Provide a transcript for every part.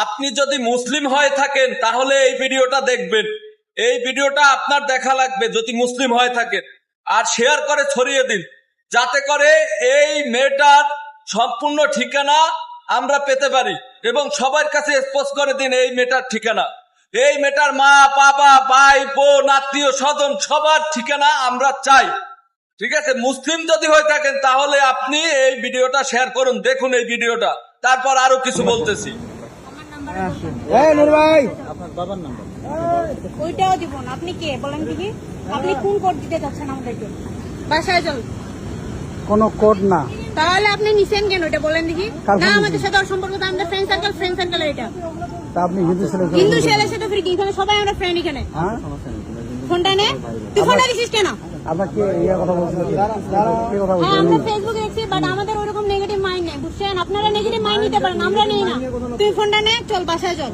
আপনি যদি মুসলিম হয়ে থাকেন তাহলে এই ভিডিওটা দেখবেন। এই ভিডিওটা আপনার দেখা লাগবে যদি মুসলিম হয়ে থাকেন, আর শেয়ার করে ছড়িয়ে দিন যাতে করে এই মেয়েটার সম্পূর্ণ ঠিকানা আমরা পেতে পারি এবং সবার কাছে স্পষ্ট করে দিন এই মেয়েটার ঠিকানা। এই মেয়েটার মা বাবা ভাই বোন আত্মীয় স্বজন সবার ঠিকানা আমরা চাই। ঠিক আছে, মুসলিম যদি হয়ে থাকেন তাহলে আপনি এই ভিডিওটা শেয়ার করুন, দেখুন এই ভিডিওটা, তারপর আরো কিছু বলতেছি। ওইটাও দিব না। আপনি কে বলেন দেখি? আপনি কোন কোড দিতে যাচ্ছেন আমাদেরকে? বাসায় চল। কোন কোড না, তাহলে আপনি নিছেন কেন এটা বলেন দেখি? না আমাদের সাথে ওর সম্পর্ক তো আমাদের ফ্রেন্ড সার্কেল এটা। তা আপনি হিন্দু ছেলে হিন্দু ছেলের সাথে ফ্রি এখানে সবাই আমরা ফ্রেন্ড এখানে। হ্যাঁ, ফোনটা নে, তুই ফোনটা দিছিস কেন? আপনাকে ইয়া কথা বলছেন, কি কথা হ্যাঁ বলছেন? আমরা ফেসবুকে দেখছি, বাট আমাদের ওরকম নেগেটিভ মাইন্ড নেই, বুঝছেন? আপনারা নেগেটিভ মাইন্ড নিতে পারেন, আমরা নেই না। তুই ফোনটা নে, চল বাসায় চল।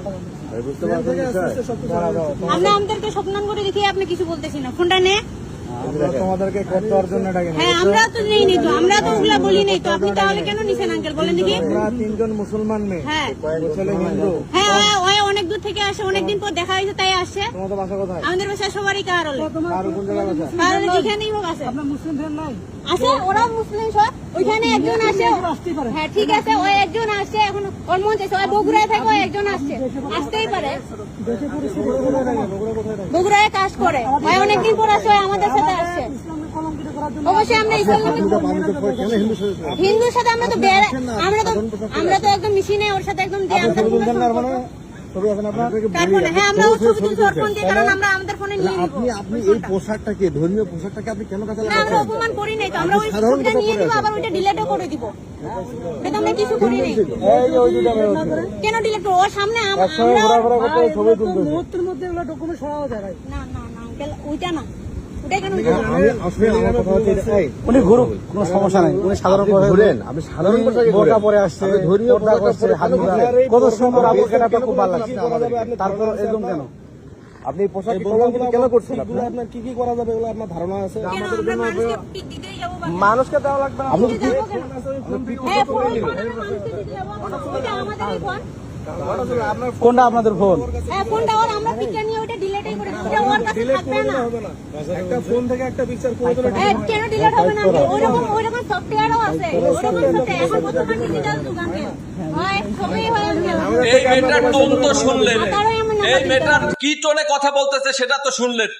আমরা আমাদেরকে স্বপ্ন করে দেখি আপনি কিছু বলতেছি না। ফোনটা নে। তোমাদেরকে কোড দেওয়ার জন্য ডাকি না। হ্যাঁ আমরা তো নেই নি, তো আমরা তো ওগুলা বলি নাই, তো আপনি তাহলে কেন নিছেন আঙ্কেল বলেন দেখি? আমরা তিনজন মুসলমান মেয়ে, হ্যাঁ ছেলে হিন্দু। হ্যাঁ ওই অনেক দূর থেকে আসে, অনেকদিন পর দেখা হয়েছে তাই আসছে। তোমাদের বাসা কোথায়? আমাদের বাসায় সবারই কার হলে আর কোন জায়গায় বাসা? কারণ যেখানেই হোক আছে। আপনার মুসলিম ফ্রেন্ড নাই? আছে, ওরা মুসলিম সব। ওইখানে একজন আসে। হ্যাঁ ঠিক আছে, ওই একজন আসছে, এখন ওর মন চাইছে ওই বগুড়ায় থাকে, ওই একজন আসছে, আসতেই পারে। দেশে পরিস্থিতি কোথায় থাকে? বগুড়া কোথায় থাকে? বগুড়ায় কাজ করে, ওই অনেকদিন পর আসছে, ওই আমাদের সাথে আসছে। অবশ্যই আমরা হিন্দুর সাথে আমরা তো আমরা তো একদম মিশি নেই ওর সাথে, একদম যে আমাদের ছবি আছেন আপনার? তারপরে হ্যাঁ আমরা ওর ছবি তুলছি ওর ফোন দিয়ে, কারণ আমরা আমাদের ফোনে নিয়ে নিব। আপনি এই পোশাকটাকে, ধর্মীয় পোশাকটাকে আপনি কেন কাছে না আমরা অপমান করি নাই তো, আমরা ওই ছবিটা নিয়ে দিব, আবার ওইটা ডিলিটও করে দিব। এটা আমরা কিছু করি নাই। কেন ডিলিট করব? ওর সামনে আমরা ছবি তুলতে মুহূর্তের মধ্যে এগুলো ডকুমেন্ট সরাও যায়। না না না আঙ্কেল, ওইটা না, ওটা কেন? উনি ঘুরুক, কোনো সমস্যা নাই। উনি সাধারণ ঘুরেন, আপনি সাধারণ পোশাকে বোরকা পরে আসছে, ধর্মীয় পর্দা করছে, হাত মোজা। কত সুন্দর আবু কেনাটা খুব ভালো লাগছে আমাদের। তারপর এরকম কেন? আপনি এই পোশাক কেন করছেন? আপনার কি কি করা যাবে এগুলো আপনার ধারণা আছে? কেন আমরা মানুষকে পিক দিতেই যাবো? মানুষকে দেওয়া লাগবে না। আপনি হ্যাঁ ফোন মানুষকে দিতে যাবো, ওইটা আমাদেরই ফোন। কোনটা আপনাদের ফোন? হ্যাঁ ফোনটা ওর, আমরা পিকটা নিয়ে ওইটা ডিলিটই করে দিব, ওটা ওর কাছে থাকবে না। একটা ফোন থেকে একটা পিকচার করে দিলে হ্যাঁ কেন ডিলিট হবে না? ওইরকম সফটওয়্যারও আছে, ওইরকম সফটওয়্যার এখন বর্তমান ডিজিটাল যুগ আঙ্কেল। হয় সবই হয় এই মেয়েটার টোন তো শুনলেন, এই মেয়েটার কি টোনে কথা বলতেছে সেটা তো শুনলেন।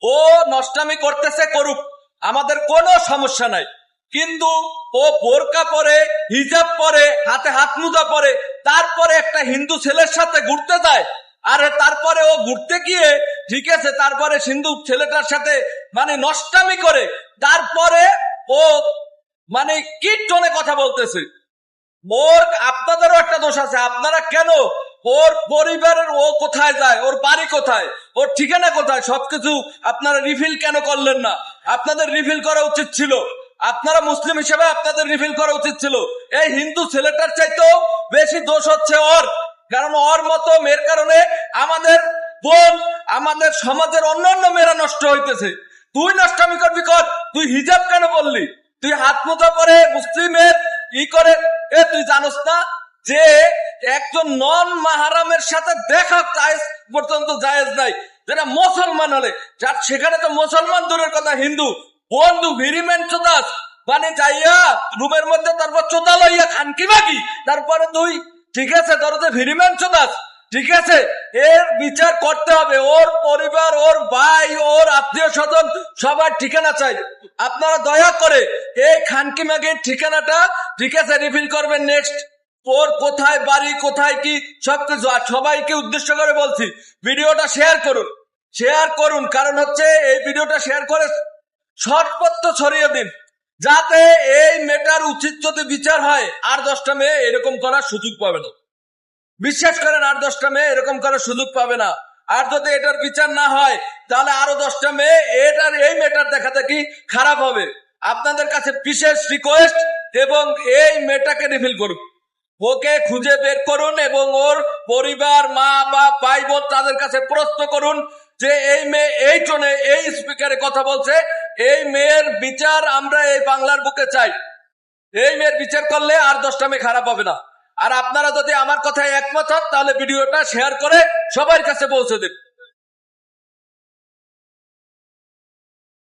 ও নষ্টামি করতেছে, করুক, আমাদের কোনো সমস্যা নাই, কিন্তু ও বোরকা পরে, হিজাব পরে, হাতে হাত মোজা পরে, তারপরে একটা হিন্দু ছেলের সাথে ঘুরতে যায়। আর তারপরে ও ঘুরতে গিয়ে, ঠিক আছে, তারপরে হিন্দু ছেলেটার সাথে মানে নষ্টামি করে, তারপরে ও মানে কি টোনে কথা বলতেছে। ওর আপনাদেরও একটা দোষ আছে, আপনারা কেন ওর পরিবারের, ও কোথায় যায়, ওর বাড়ি কোথায়, ওর ঠিকানা কোথায়, সবকিছু আপনারা রিফিল কেন করলেন না? আপনাদের রিফিল করা উচিত ছিল। আপনারা মুসলিম হিসেবে আপনাদের রিফিল করা উচিত ছিল। এই হিন্দু ছেলেটার চাইতেও বেশি দোষ হচ্ছে ওর, কারণ ওর মতো মেয়ের কারণে আমাদের বোন, আমাদের সমাজের অন্যান্য মেয়েরা নষ্ট হইতেছে। তুই নষ্টামি করবি কর, তুই হিজাব কেন বললি? তুই হাত মোজা পরে মুসলিমের ই করে, তুই জানোস না যে একজন নন মাহারামের সাথে দেখা পর্যন্ত জায়েজ নাই, যেটা মুসলমান হলে, যার সেখানে তো মুসলমান দূরের কথা, হিন্দু বন্ধু ভিরিমেন চোদাস মানে যাইয়া রুমের মধ্যে, তারপর চোদা লইয়া খানকি বাকি, তারপরে তুই ঠিক আছে ধরতে ভিরিমেন চোদাস। ঠিক আছে, এর বিচার করতে হবে। ওর পরিবার, ওর ভাই, ওর আত্মীয় স্বজন সবার ঠিকানা চাই। আপনারা দয়া করে এই খানকি মাগির ঠিকানাটা ঠিক আছে রিফিল করবেন। নেক্সট ওর কোথায় বাড়ি, কোথায় কি সবকিছু। আর সবাইকে উদ্দেশ্য করে বলছি, ভিডিওটা শেয়ার করুন, শেয়ার করুন, কারণ হচ্ছে এই ভিডিওটা শেয়ার করে সর্বত্র ছড়িয়ে দিন, যাতে এই মেয়েটার উচিত যদি বিচার হয়, আর 10টা মেয়ে এরকম করার সুযোগ পাবে না। বিশ্বাস করেন, আর 10টা মেয়ে এরকম করার সুযোগ পাবে না। আর যদি এটার বিচার না হয়, তাহলে আরো 10টা মেয়ে এই মেয়েটার দেখা দেখি খারাপ হবে। আপনাদের কাছে বিশেষ রিকোয়েস্ট, এবং এই মেয়েটাকে রিফিল করুন, ওকে খুঁজে বের করুন, এবং ওর পরিবার, মা বাপ, ভাই বোন, তাদের কাছে প্রশ্ন করুন যে এই মেয়ে এই টোনে, এই স্পিকারে কথা বলছে, এই মেয়ের বিচার আমরা এই বাংলার বুকে চাই। এই মেয়ের বিচার করলে আর 10টা মেয়ে খারাপ হবে না। আর আপনারা যদি আমার কথায় একমত হন তাহলে ভিডিওটা শেয়ার করে সবার কাছে পৌঁছে দিন।